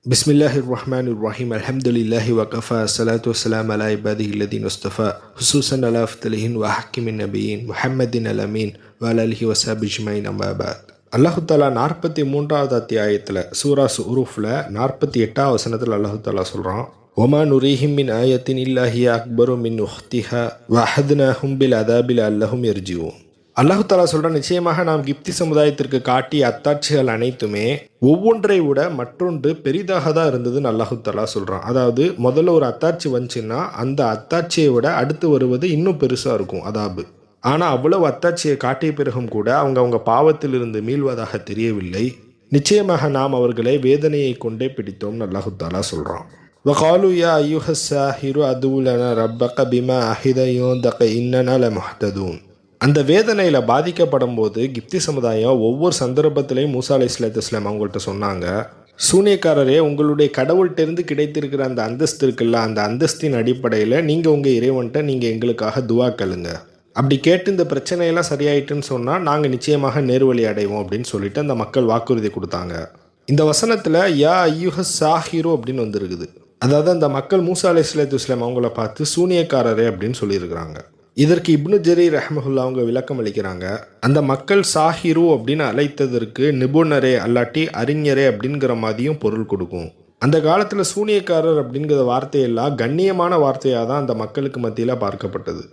Bismillahirrahmanirrahim. Alhamdulillahi wa kafa. Salatu wassalam ala ibadihi alladhina istafa. Hususan ala aftalihin wa hakimin nabiyin Muhammadin alamin wa ala alihi wa sahbihi ajmain amma ba'd. அல்லாஹு தாலா 43வது அத்தியாயத்தில் சூரா உருஃபில் 48வது வசனத்தில் அல்லாஹு தாலா சொல்கிறான், ஒமா நுரீஹிம் மின் ஆயத்தின் இல்லாஹிய அக்பரு மின் உஹ்திஹா வஹத்னாஹும் பில் அதாபில் அல்லஹும் எர்ஜிவோம். அல்லாஹு தாலா சொல்கிற, நிச்சயமாக நாம் கிப்தி சமுதாயத்திற்கு காட்டிய அத்தாட்சிகள் அனைத்துமே ஒவ்வொன்றை விட மற்றொன்று பெரிதாக தான் இருந்ததுன்னு அல்லாஹு தாலா சொல்கிறான். அதாவது முதல்ல ஒரு அத்தாட்சி வந்துச்சுன்னா அந்த அத்தாட்சியை விட அடுத்து வருவது இன்னும் பெருசாக இருக்கும் அதாபு. ஆனால் அவ்வளவு அத்தாட்சியை காட்டிய பிறகும் கூட அவங்க பாவத்திலிருந்து மீள்வதாக தெரியவில்லை. நிச்சயமாக நாம் அவர்களை வேதனையை கொண்டே பிடித்தோம்னு அல்லாஹு தாலா சொல்கிறான். வகாலு யா ஐயுஹ ஸாஹிரு அதுலன ரப்பக பிமா அஹித யோந்தக இன்னன லமுஹ்ததூன். அந்த வேதனையில் பாதிக்கப்படும் போது கிப்தி சமுதாயம் ஒவ்வொரு சந்தர்ப்பத்திலையும் மூசா அலைஹிஸ்ஸலாத்து வஸ்ஸலாம் அவங்கள்ட்ட சொன்னாங்க, சூனியக்காரரே, உங்களுடைய கடவுள்கிட்டேருந்து கிடைத்திருக்கிற அந்த அந்தஸ்து இருக்குல்ல, அந்த அந்தஸ்தின் அடிப்படையில் நீங்கள் உங்கள் இறைவன்ட்ட நீங்கள் எங்களுக்காக துவா கழுங்க. அப்படி கேட்டு இந்த பிரச்சனையெல்லாம் சரியாயிட்டுன்னு சொன்னால் நாங்கள் நிச்சயமாக நேர்வழி அடைவோம் அப்படின்னு சொல்லிட்டு அந்த மக்கள் வாக்குறுதி கொடுத்தாங்க. இந்த வசனத்தில் யா ஐயுஹ ஸாஹிரு அப்படின்னு வந்திருக்குது. அதாவது அந்த மக்கள் மூசா அலைஹிஸ்ஸலாத்து வஸ்ஸலாம் அவங்கள பார்த்து சூனியக்காரரே அப்படின்னு சொல்லியிருக்கிறாங்க. இதற்கு இப்னு ஜரீர் ரஹ்மஹுல்லா அவங்க விளக்கம் அளிக்கிறாங்க. அந்த மக்கள் சாஹிரு அப்படின்னு அழைத்ததற்கு நிபுணரே அல்லாட்டி அறிஞரே அப்படிங்கிற மாதிரியும் பொருள் கொடுக்கும். அந்த காலத்தில் சூனியக்காரர் அப்படிங்கிற வார்த்தையெல்லாம் கண்ணியமான வார்த்தையாக தான் அந்த மக்களுக்கு மத்தியில் பார்க்கப்பட்டது.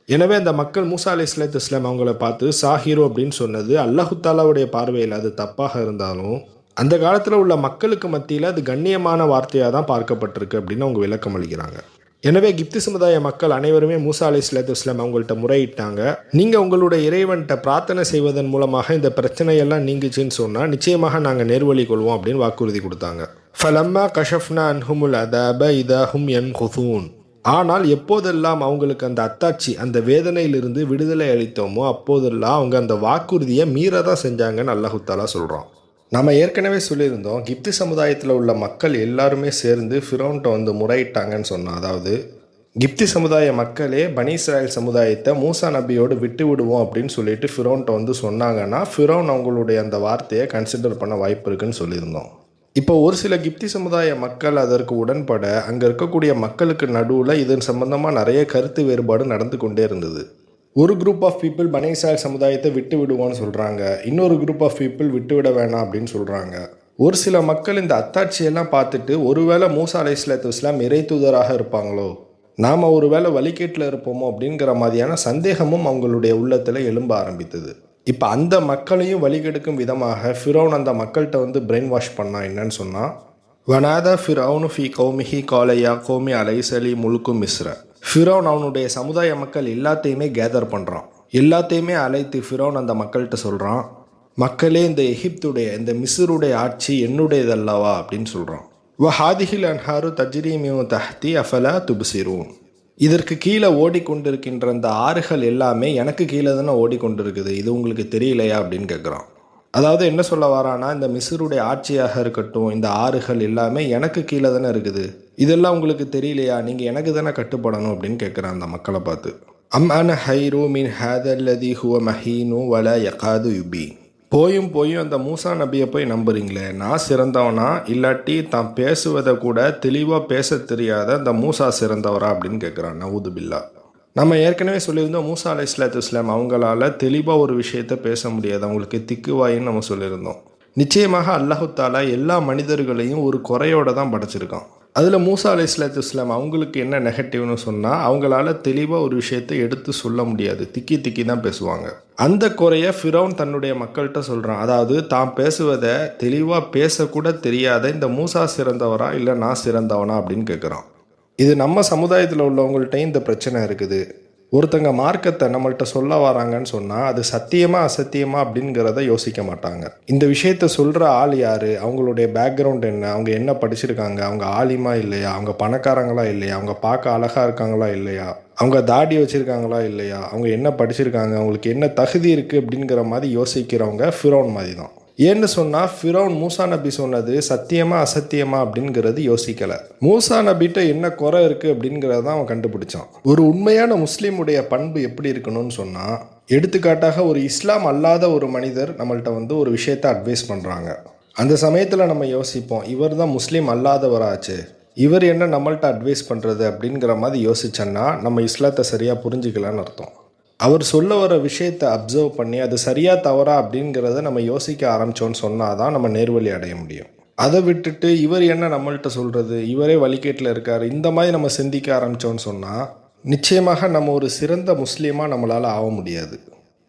எனவே அந்த மக்கள் மூசா அலைஹிஸ்ஸலாத்து வஸ்ஸலாம் அவங்கள பார்த்து சாஹிரு அப்படின்னு சொன்னது அல்லாஹு தாலாவுடைய பார்வையில் அது தப்பாக இருந்தாலும் அந்த காலத்தில் உள்ள மக்களுக்கு மத்தியில் அது கண்ணியமான வார்த்தையாக தான் பார்க்கப்பட்டிருக்கு அப்படின்னு அவங்க விளக்கம் அளிக்கிறாங்க. எனவே கிப்தி சமுதாய மக்கள் அனைவருமே மூசா அலைஹிஸ்ஸலாத்து வஸ்ஸலாம் அவங்கள்ட்ட முறையிட்டாங்க, நீங்கள் உங்களுடைய இறைவன்கிட்ட பிரார்த்தனை செய்வதன் மூலமாக இந்த பிரச்சனையெல்லாம் நீங்குச்சுன்னு சொன்னால் நிச்சயமாக நாங்கள் நேர்வழி கொள்வோம் அப்படின்னு வாக்குறுதி கொடுத்தாங்க. ஃபலம்மா கஷஃப்னா அன்ஹுமுல் அதாப இதஹும் யன்குதூன். ஆனால் எப்போதெல்லாம் அவங்களுக்கு அந்த அத்தாட்சி அந்த வேதனையிலிருந்து விடுதலை அளித்தோமோ அப்போதெல்லாம் அவங்க அந்த வாக்குறுதியை மீறதான் செஞ்சாங்கன்னு அல்லாஹு தாலா சொல்கிறான். நம்ம ஏற்கனவே சொல்லியிருந்தோம், கிப்தி சமுதாயத்தில் உள்ள மக்கள் எல்லாருமே சேர்ந்து ஃபிரௌன்ட்ட வந்து முறையிட்டாங்கன்னு சொன்னோம். அதாவது கிப்தி சமுதாய மக்களே பனி இஸ்ராயல் சமுதாயத்தை மூசா நபியோடு விட்டு விடுவோம் அப்படின்னு சொல்லிட்டு ஃபிரௌன்ட்ட வந்து சொன்னாங்கன்னா ஃபிரௌன் அவங்களுடைய அந்த வார்த்தையை கன்சிடர் பண்ண வாய்ப்பு இருக்குன்னு சொல்லியிருந்தோம். இப்போ ஒரு சில கிப்தி சமுதாய மக்கள் அதற்கு உடன்பட அங்கே இருக்கக்கூடிய மக்களுக்கு நடுவில் இதன் சம்பந்தமாக நிறைய கருத்து வேறுபாடு நடந்து கொண்டே இருந்தது. ஒரு குரூப் ஆஃப் பீப்புள் பனி இஸ்ராயல் சமுதாயத்தை விட்டு விடுவோன்னு சொல்கிறாங்க, இன்னொரு குரூப் ஆஃப் பீப்புள் விட்டு விட வேணாம் அப்படின்னு சொல்கிறாங்க. ஒரு சில மக்கள் இந்த அத்தாட்சியெல்லாம் பார்த்துட்டு ஒருவேளை மூசா அலைஹிஸ்ஸலாத்து வஸ்ஸலாம் இறை தூதராக இருப்பாங்களோ, நாம் ஒருவேளை வழிகேட்டில் இருப்போமோ அப்படிங்கிற மாதிரியான சந்தேகமும் அவங்களுடைய உள்ளத்தில் எழும்ப ஆரம்பித்தது. இப்போ அந்த மக்களையும் வழிகெடுக்கும் விதமாக ஃபிரௌன் அந்த மக்கள்கிட்ட வந்து பிரெயின் வாஷ் பண்ணா என்னன்னு சொன்னால், வனாதா ஃபிரௌனு ஃபி கௌமிஹி காலையா கௌமி அலைசலி முல்கு மிஸ்ர. ஃபிரௌன் அவனுடைய சமுதாய மக்கள் எல்லாத்தையுமே கேதர் பண்ணுறான். எல்லாத்தையுமே அழைத்து ஃபிரௌன் அந்த மக்கள்கிட்ட சொல்கிறான், மக்களே, இந்த எகிப்துடைய இந்த மிஸ்ருடைய ஆட்சி என்னுடையதல்லவா அப்படின்னு சொல்கிறான். வஹாதிஹில் அன்ஹாரு தஜ்ரீமியு தஹ்தி அஃபலா துப்சிரூன். இதற்கு கீழே ஓடிக்கொண்டிருக்கின்ற இந்த ஆறுகள் எல்லாமே எனக்கு கீழே தானே ஓடிக்கொண்டிருக்குது, இது உங்களுக்கு தெரியலையா அப்படின்னு கேட்குறான். அதாவது என்ன சொல்ல வரானா, இந்த மிஸ்ருடைய ஆட்சியாக இருக்கட்டும், இந்த ஆறுகள் எல்லாமே எனக்கு கீழே தானே இருக்குது, இதெல்லாம் உங்களுக்கு தெரியலையா, நீங்கள் எனக்கு தானே கட்டுப்படணும் அப்படின்னு கேட்குறான் அந்த மக்களை பார்த்து. அம் அன ஹைரு மின் ஹேதல்லதி ஹுவ மஹீனு வல யகாது யுபி. போயும் அந்த மூசா நபியை போய் நம்புறீங்களே, நான் சிறந்தவனா இல்லாட்டி தான் பேசுவதை கூட தெளிவாக பேச தெரியாத அந்த மூசா சிறந்தவரா அப்படின்னு கேட்குறான். நவுது பில்லா. நம்ம ஏற்கனவே சொல்லியிருந்தோம், மூசா அலைஹிஸ்ஸலாத்து வஸ்ஸலாம் அவங்களால தெளிவாக ஒரு விஷயத்தை பேச முடியாது, அவங்களுக்கு திக்குவாயின்னு நம்ம சொல்லியிருந்தோம். நிச்சயமாக அல்லாஹு தாலா எல்லா மனிதர்களையும் ஒரு குறையோடு தான் படைச்சிருக்கான். அதில் மூசா அலைஹிஸ்ஸலாத்து வஸ்ஸலாம் அவங்களுக்கு என்ன நெகட்டிவ்னு சொன்னால், அவங்களால தெளிவாக ஒரு விஷயத்தை எடுத்து சொல்ல முடியாது, திக்கி தான் பேசுவாங்க. அந்த குறைய ஃபிரௌன் தன்னுடைய மக்கள்கிட்ட சொல்கிறான். அதாவது தான் பேசுவதை தெளிவாக பேசக்கூட தெரியாத இந்த மூசா சிறந்தவரா இல்லை நான் சிறந்தவனா அப்படின்னு கேட்குறான். இது நம்ம சமுதாயத்தில் உள்ளவங்கள்ட்டையும் இந்த பிரச்சனை இருக்குது. ஒருத்தங்க மார்க்கத்தை நம்மள்கிட்ட சொல்ல வராங்கன்னு சொன்னால் அது சத்தியமா அசத்தியமா அப்படிங்கிறத யோசிக்க மாட்டாங்க. இந்த விஷயத்த சொல்கிற ஆள் யார், அவங்களுடைய பேக்ரவுண்ட் என்ன, அவங்க என்ன படிச்சிருக்காங்க, அவங்க ஆலிமா இல்லையா, அவங்க பணக்காரங்களா இல்லையா, அவங்க பார்க்க அழகாக இருக்காங்களா இல்லையா, அவங்க தாடி வச்சுருக்காங்களா இல்லையா, அவங்க என்ன படிச்சிருக்காங்க, அவங்களுக்கு என்ன தகுதி இருக்குது அப்படிங்கிற மாதிரி யோசிக்கிறவங்க ஃபிரௌன் மாதிரி தான். ஏன்னு சொன்னால் ஃபிரௌன் மூசா நபி சொன்னது சத்தியமா அசத்தியமா அப்படிங்கிறது யோசிக்கலை. மூசா நபிட்ட என்ன குறை இருக்குது அப்படிங்கிறத அவன் கண்டுபிடிச்சான். ஒரு உண்மையான முஸ்லீமுடைய பண்பு எப்படி இருக்கணும்னு சொன்னால், எடுத்துக்காட்டாக ஒரு இஸ்லாம் அல்லாத ஒரு மனிதர் நம்மள்கிட்ட வந்து ஒரு விஷயத்தை அட்வைஸ் பண்ணுறாங்க. அந்த சமயத்தில் நம்ம யோசிப்போம், இவர் தான் முஸ்லீம் அல்லாதவராச்சு, இவர் என்ன நம்மள்ட்ட அட்வைஸ் பண்ணுறது அப்படிங்கிற மாதிரி யோசிச்சோன்னா நம்ம இஸ்லாத்தை சரியாக புரிஞ்சிக்கலான்னு அர்த்தம். அவர் சொல்ல வர விஷயத்தை அப்சர்வ் பண்ணி அது சரியாக தவறா அப்படிங்கிறத நம்ம யோசிக்க ஆரம்பித்தோன்னு சொன்னால் தான் நம்ம நேர்வழி அடைய முடியும். அதை விட்டுட்டு இவர் என்ன நம்மள்ட்ட சொல்கிறது, இவரே வழிகேட்டில் இருக்கார், இந்த மாதிரி நம்ம சிந்திக்க ஆரம்பித்தோன்னு சொன்னால் நிச்சயமாக நம்ம ஒரு சிறந்த முஸ்லீமாக நம்மளால் ஆக முடியாது.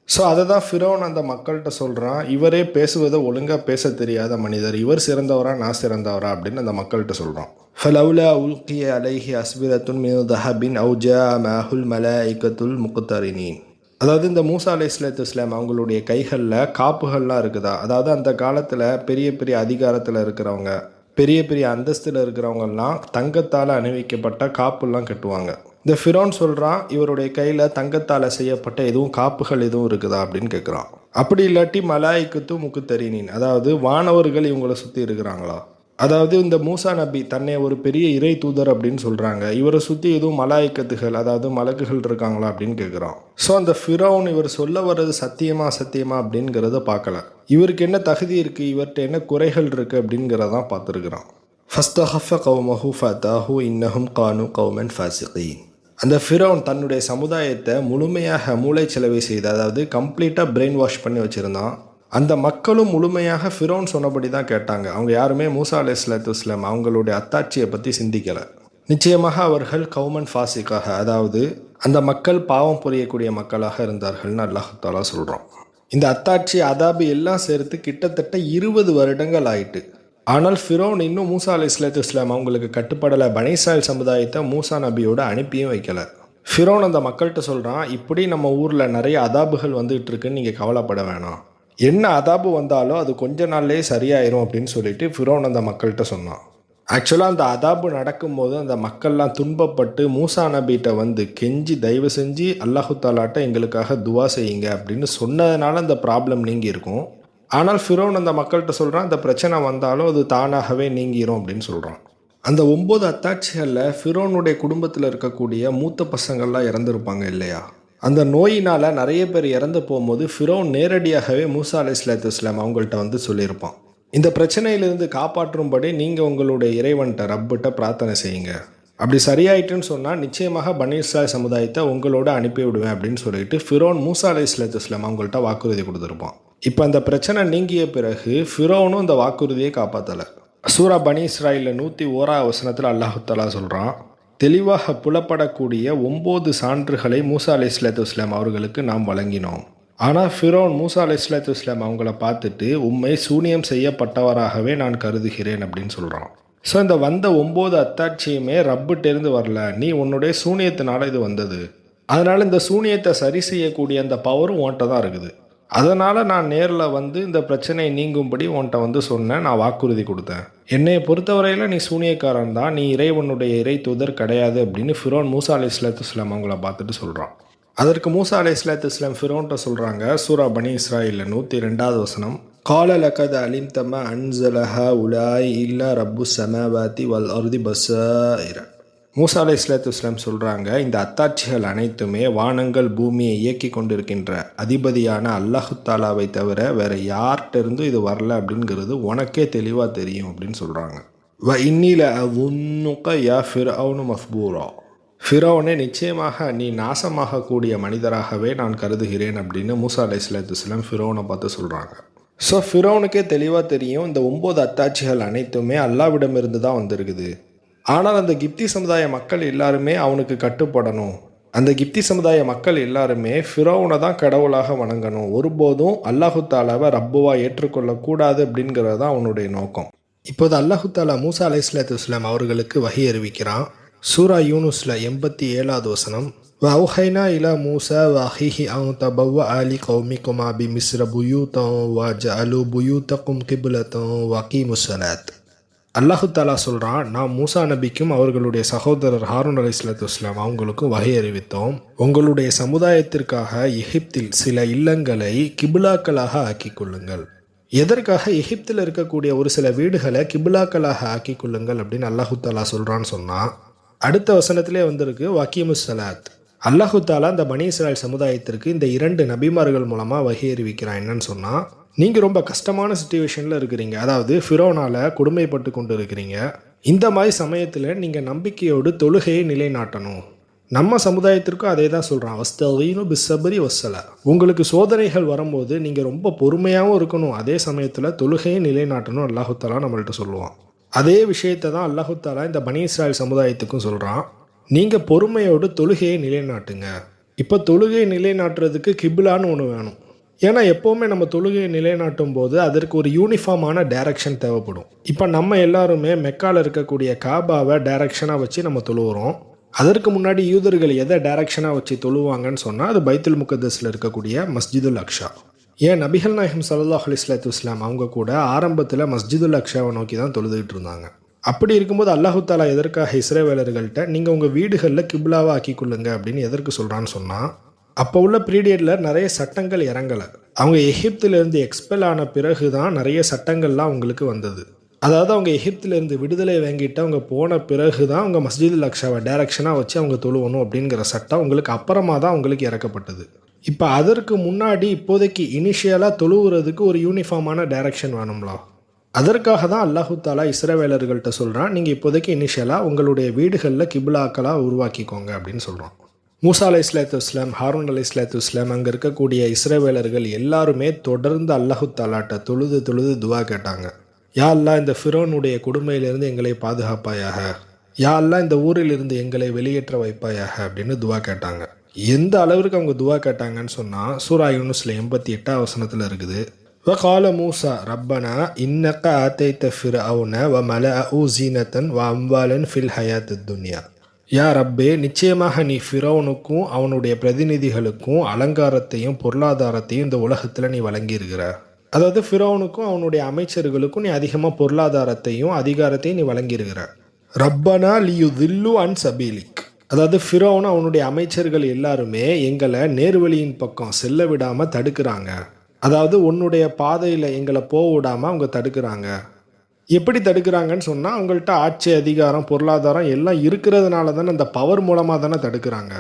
ஸோ அதை தான் ஃபிரௌன் அந்த மக்கள்கிட்ட சொல்கிறான், இவரே பேசுவதை ஒழுங்காக பேச தெரியாத மனிதர், இவர் சிறந்தவரா நான் சிறந்தவரா அப்படின்னு அந்த மக்கள்கிட்ட சொல்கிறான். ஃபலவுலா உல்கிய அலைஹி அஸ்பிரத்துன் மின் தஹபின் அவு ஜாஅ மஅஹுல் மலாயிகத்துல் முக்தரினீன். அதாவது இந்த மூசா அலைஹிஸ்ஸலாத்து வஸ்ஸலாம் அவங்களுடைய கைகளில் காப்புகள்லாம் இருக்குதா, அதாவது அந்த காலத்தில் பெரிய பெரிய அதிகாரத்தில் இருக்கிறவங்க, பெரிய பெரிய அந்தஸ்தில் இருக்கிறவங்கெல்லாம் தங்கத்தால் அணிவிக்கப்பட்ட காப்புலாம் கட்டுவாங்க. இந்த ஃபிரௌன் சொல்கிறான், இவருடைய கையில் தங்கத்தால் செய்யப்பட்ட எதுவும் காப்புகள் எதுவும் இருக்குதா அப்படின்னு கேட்குறான். அப்படி இல்லாட்டி மலாய்க்கத்து முக்குத்தரீனின், அதாவது வானவர்கள் இவங்களை சுற்றி இருக்கிறாங்களா, அதாவது இந்த மூசா நபி தன்னை ஒரு பெரிய இறை தூதர் அப்படின்னு சொல்கிறாங்க, இவரை சுற்றி எதுவும் மலாய்க்கத்துகள் அதாவது மலக்குகள் இருக்காங்களா அப்படின்னு கேட்குறான். ஸோ அந்த ஃபிரௌன் இவர் சொல்ல வர்றது சத்தியமா அப்படிங்கிறத பார்க்கல, இவருக்கு என்ன தகுதி இருக்குது, இவர்கிட்ட என்ன குறைகள் இருக்குது அப்படிங்கிறதான் பார்த்துருக்குறான். ஃபஸ்தஹஃப கௌமஹு ஃபதாஹு இன்னஹும் கானு கௌமன் ஃபாசிகீன். அந்த ஃபிரௌன் தன்னுடைய சமுதாயத்தை முழுமையாக மூளைச்சலவை செய்து, அதாவது கம்ப்ளீட்டாக பிரெயின் வாஷ் பண்ணி வச்சுருந்தான். அந்த மக்களும் முழுமையாக ஃபிரௌன் சொன்னபடி தான் கேட்டாங்க. அவங்க யாருமே மூசா அலைஹிஸ்ஸலாத்து வஸ்ஸலாம் அவங்களுடைய அத்தாட்சியை பற்றி சிந்திக்கலை. நிச்சயமாக அவர்கள் கௌமன் ஃபாசிக்காக, அதாவது அந்த மக்கள் பாவம் புரியக்கூடிய மக்களாக இருந்தார்கள்னு அல்லாஹ் தஆலா சொல்கிறோம். இந்த அத்தாட்சி அதாபு எல்லாம் சேர்த்து கிட்டத்தட்ட 20 வருடங்கள் ஆயிட்டு. ஆனால் ஃபிரௌன் இன்னும் மூசா அலைஹிஸ்ஸலாத்து வஸ்ஸலாம் அவங்களுக்கு கட்டுப்படலை. பனி இஸ்ராயீல் சமுதாயத்தை மூசா நபியோட அனுப்பியும் வைக்கலை. ஃபிரௌன் அந்த மக்கள்கிட்ட சொல்கிறான், இப்படி நம்ம ஊரில் நிறைய அதாபுகள் வந்துகிட்டு இருக்குன்னு நீங்கள் கவலைப்பட வேணாம், என்ன அதாபு வந்தாலும் அது கொஞ்ச நாள்லேயே சரியாயிரும் அப்படின்னு சொல்லிட்டு ஃபிரௌன் அந்த மக்கள்கிட்ட சொன்னான். ஆக்சுவலாக அந்த அதாபு நடக்கும்போது அந்த மக்கள்லாம் துன்பப்பட்டு மூசா நபிகிட்ட வந்து கெஞ்சி தயவு செஞ்சு அல்லாஹு தாலாட்ட எங்களுக்காக துவா செய்யுங்க அப்படின்னு சொன்னதுனால அந்த ப்ராப்ளம் நீங்கி இருக்கும். ஆனால் ஃபிரௌன் அந்த மக்கள்கிட்ட சொல்கிறான், அந்த பிரச்சனை வந்தாலும் அது தானாகவே நீங்கிரும் அப்படின்னு சொல்கிறான். அந்த 9 அத்தாட்சிகளில் ஃபிரௌனுடைய குடும்பத்தில் இருக்கக்கூடிய மூத்த பசங்கள்லாம் இறந்துருப்பாங்க இல்லையா, அந்த நோயினால் நிறைய பேர் இறந்து போகும்போது ஃபிரௌன் நேரடியாகவே மூசா அலைஹிஸ்ஸலாத்து வஸ்ஸலாம் அவங்கள்ட்ட வந்து சொல்லியிருப்பான், இந்த பிரச்சனையிலிருந்து காப்பாற்றும்படி நீங்கள் உங்களுடைய இறைவன்கிட்ட ரப்பிட்ட பிரார்த்தனை செய்யுங்க, அப்படி சரியாயிட்டுன்னு சொன்னால் நிச்சயமாக பனி இஸ்ராயீல் சமுதாயத்தை உங்களோட அனுப்பி விடுவேன் அப்படின்னு சொல்லிட்டு ஃபிரௌன் மூசா அலைஹிஸ்ஸலாத்து வஸ்ஸலாம் அவங்கள்ட்ட வாக்குறுதி கொடுத்துருப்பான். இப்போ அந்த பிரச்சனை நீங்கிய பிறகு ஃபிரௌனும் இந்த வாக்குறுதியை காப்பாற்றலை. சூரா பனி இஸ்ராயீலில் 101 வசனத்தில் அல்லாஹ் தஆலா சொல்கிறான், தெளிவாக புலப்படக்கூடிய 9 சான்றுகளை மூசா அலைஹிஸ்ஸலாத்து வஸ்ஸலாம் அவர்களுக்கு நாம் வழங்கினோம். ஆனால் ஃபிரௌன் மூசா அலைஹிஸ்ஸலாத்து வஸ்ஸலாம் அவங்கள பார்த்துட்டு உம்மை சூனியம் செய்யப்பட்டவராகவே நான் கருதுகிறேன் அப்படின்னு சொல்கிறான். ஸோ இந்த வந்த 9 அத்தாட்சியுமே ரப்பிட்டேருந்து வரல, நீ உன்னுடைய சூனியத்தினால இது வந்தது, அதனால் இந்த சூனியத்தை சரி செய்யக்கூடிய அந்த பவரும் உன்கிட்ட தான் இருக்குது, அதனால் நான் நேரில் வந்து இந்த பிரச்சனையை நீங்கும்படி உன்கிட்ட வந்து சொன்னேன், நான் வாக்குறுதி கொடுத்தேன், என்னையை பொறுத்தவரையில் நீ சூனியக்காரன் தான், நீ இறைவனுடைய இறை தூதர் கிடையாது அப்படின்னு ஃபிரௌன் மூசா அலைஹிஸ்ஸலாத்து வஸ்ஸலாம் அவங்கள பார்த்துட்டு சொல்கிறான். அதற்கு மூசா அலைஹிஸ்ஸலாத்து வஸ்ஸலாம் ஃபிரௌன்ட்ட சொல்கிறாங்க, சூரா பனி இஸ்ராயீலில் 102 வசனம், கால லகத் அலிம்தம அன்ஸலஹா உலாய் இல்லா ரப்பு ஸமாவாதி வல் அர்தி பஸாயிர. மூசா அலைஹிஸ்ஸலாத்து வஸ்ஸலாம் சொல்கிறாங்க, இந்த அத்தாட்சிகள் அனைத்துமே வானங்கள் பூமியை இயக்கி கொண்டிருக்கின்ற அதிபதியான அல்லாஹு தாலாவை தவிர வேறு யார்கிட்டருந்தும் இது வரல அப்படிங்கிறது உனக்கே தெளிவாக தெரியும் அப்படின்னு சொல்கிறாங்க. வ இன்னில உன்னுக்க யா ஃபிர்அவுனு மஃபூரா, ஃபிரௌனே நிச்சயமாக நீ நாசமாகக்கூடிய மனிதராகவே நான் கருதுகிறேன் அப்படின்னு மூசா அலைஹிஸ்ஸலாத்து வஸ்ஸலாம் ஃபிரௌனை பார்த்து சொல்கிறாங்க. ஸோ ஃபிரௌனுக்கே தெளிவாக தெரியும் இந்த 9 அத்தாட்சிகள் அனைத்துமே அல்லாஹ்விடமிருந்து தான் வந்திருக்குது. ஆனால் அந்த கிப்தி சமுதாய மக்கள் எல்லாருமே அவனுக்கு கட்டுப்படணும், அந்த கிப்தி சமுதாய மக்கள் எல்லாருமே ஃபிரௌனை தான் கடவுளாக வணங்கணும், ஒருபோதும் அல்லாஹு தாலாவை ரப்புவா ஏற்றுக்கொள்ளக்கூடாது அப்படிங்கிறது தான் அவனுடைய நோக்கம். இப்போது அல்லாஹு தாலா மூசா அலைஹிஸ்ஸலாத்து வஸ்ஸலாம் அவர்களுக்கு வஹி அறிவிக்கிறான். சூரா யூனுஸில் 87 வசனம், வஅவ்ஹைனா இலா மூசா வஅஹீஹி அன் தபவ்வஅ லிகௌமிகுமா பிமிஸ்ர புயூதன் வஜஅலு புயூதகும் கிப்லத்தன் வகீமுஸ் ஸலாத். அல்லாஹு தாலா சொல்கிறான், நான் மூசா நபிக்கும் அவர்களுடைய சகோதரர் ஹாரூன் அலைஹிஸ்ஸலாத்து வஸ்ஸலாம் அவங்களுக்கும் வகை அறிவித்தோம், உங்களுடைய சமுதாயத்திற்காக எகிப்தில் சில இல்லங்களை கிபிலாக்களாக ஆக்கி கொள்ளுங்கள். எதற்காக? எகிப்தில் இருக்கக்கூடிய ஒரு சில வீடுகளை கிபிலாக்களாக ஆக்கி கொள்ளுங்கள் அப்படின்னு அல்லாஹு தாலா சொல்கிறான்னு சொன்னால், அடுத்த வசனத்திலே வந்திருக்கு வகீமுஸ் ஸலாத். அல்லாஹு தாலா இந்த பனி இஸ்ராயீல் சமுதாயத்திற்கு இந்த 2 நபிமார்கள் மூலமாக வகை அறிவிக்கிறான். என்னன்னு சொன்னால், நீங்கள் ரொம்ப கஷ்டமான சுச்சுவேஷனில் இருக்கிறீங்க, அதாவது ஃபிரோனால் கொடுமைப்பட்டு கொண்டு இருக்கிறீங்க. இந்த மாதிரி சமயத்தில் நீங்கள் நம்பிக்கையோடு தொழுகையை நிலைநாட்டணும். நம்ம சமுதாயத்திற்கும் அதே தான் சொல்கிறான், வஸ்தீனு பிஸ்ஸபரி வஸ்ஸலா. உங்களுக்கு சோதனைகள் வரும்போது நீங்கள் ரொம்ப பொறுமையாகவும் இருக்கணும், அதே சமயத்தில் தொழுகையை நிலைநாட்டணும். அல்லாஹு தாலா நம்மள்ட்ட சொல்லுவான். அதே விஷயத்தை தான் அல்லாஹு தாலா இந்த பனி இஸ்ராயல் சமுதாயத்துக்கும் சொல்கிறான். நீங்கள் பொறுமையோடு தொழுகையை நிலைநாட்டுங்க. இப்போ தொழுகையை நிலைநாட்டுறதுக்கு கிபிலான்னு ஒன்று வேணும். ஏன்னா எப்போவுமே நம்ம தொழுகையை நிலைநாட்டும் போது அதற்கு ஒரு யூனிஃபார்மான டைரக்ஷன் தேவைப்படும். இப்போ நம்ம எல்லாருமே மெக்காவில் இருக்கக்கூடிய காபாவை டைரக்ஷனாக வச்சு நம்ம தொழுகிறோம். அதற்கு முன்னாடி யூதர்கள் எதை டைரக்ஷனாக வச்சு தொழுவாங்கன்னு சொன்னால் அது பைத்துல் முகத்தஸில் இருக்கக்கூடிய மஸ்ஜிதுல் அக்ஷா. ஏன் நபிகள் நாயகம் ஸல்லல்லாஹு அலைஹி வஸல்லம் அவங்க கூட ஆரம்பத்தில் மஸ்ஜிதுல் அக்ஷாவை நோக்கி தான் தொழுதுகிட்டு இருந்தாங்க. அப்படி இருக்கும்போது அல்லாஹு தாலா எதற்காக இஸ்ரவேலர்கள்ட்ட நீங்கள் உங்கள் வீடுகளில் கிப்லாவை ஆக்கிக்கொள்ளுங்க அப்படின்னு எதற்கு சொல்கிறான்னு சொன்னால், அப்போ உள்ள பீரியடில் நிறைய சட்டங்கள் இறங்கலை. அவங்க எகிப்திலேருந்து எக்ஸ்பெல் ஆன பிறகு தான் நிறைய சட்டங்கள்லாம் அவங்களுக்கு வந்தது. அதாவது அவங்க எகிப்திலேருந்து விடுதலை வாங்கிட்டு அவங்க போன பிறகு தான் அவங்க மஸ்ஜிதுல் அக்ஷாவை டைரக்ஷனாக வச்சு அவங்க தொழுவணும் அப்படிங்கிற சட்டம் உங்களுக்கு அப்புறமா தான் அவங்களுக்கு இறக்கப்பட்டது. இப்போ அதற்கு முன்னாடி இப்போதைக்கு இனிஷியலாக தொழுவுறதுக்கு ஒரு யூனிஃபார்மான டைரக்ஷன் வேணும்லா. அதற்காக தான் அல்லாஹு தாலா இஸ்ரவேலர்கள்ட்ட சொல்கிறான், நீங்கள் இப்போதைக்கு இனிஷியலாக உங்களுடைய வீடுகளில் கிப்லாக்களாக உருவாக்கிக்கோங்க அப்படின்னு சொல்கிறான். மூசா அலைஹிஸ்ஸலாத்து வஸ்ஸலாம், ஹாரூன் அலைஹிஸ்ஸலாத்து வஸ்ஸலாம், அங்கே இருக்கக்கூடிய இஸ்ரவேலர்கள் எல்லாருமே தொடர்ந்து அல்லாஹு தாலாட்ட தொழுது துவா கேட்டாங்க. யா அல்லாஹ், இந்த ஃபிரௌனுடைய கொடுமையிலிருந்து எங்களை பாதுகாப்பாயாக, யா அல்லாஹ் இந்த ஊரிலிருந்து எங்களை வெளியேற்ற வைப்பாயாக அப்படின்னு துவா கேட்டாங்க. எந்த அளவிற்கு அவங்க துவா கேட்டாங்கன்னு சொன்னால் சூரா யூனுஸ்ல 88ஆம் வசனத்தில் இருக்குது, வகால மூசா ரப்பனா இன்னக ஆத்தைத்த ஃபிரௌன வ மலஅஹு ஸீனத்தன் வ அம்வாலன் ஃபில் ஹயாத்தித் துன்யா. யா ரப்பே, நிச்சயமாக நீ ஃபிரௌனுக்கும் அவனுடைய பிரதிநிதிகளுக்கும் அலங்காரத்தையும் பொருளாதாரத்தையும் இந்த உலகத்தில் நீ வழங்கியிருக்கிற. அதாவது ஃபிரௌனுக்கும் அவனுடைய அமைச்சர்களுக்கும் நீ அதிகமாக பொருளாதாரத்தையும் அதிகாரத்தையும் நீ வழங்கியிருக்கிற. ரப்பனா லியுதில்லு அன் சபீலிக். அதாவது ஃபிரௌன் அவனுடைய அமைச்சர்கள் எல்லாருமே எங்களை நேர்வழியின் பக்கம் செல்ல விடாமல் தடுக்கிறாங்க. அதாவது உன்னுடைய பாதையில் எங்களை போக விடாமல் அவங்க தடுக்கிறாங்க. எப்படி தடுக்கிறாங்கன்னு சொன்னால், அவங்கள்ட்ட ஆட்சி அதிகாரம் பொருளாதாரம் எல்லாம் இருக்கிறதுனால தானே, அந்த பவர் மூலமாக தானே தடுக்கிறாங்க.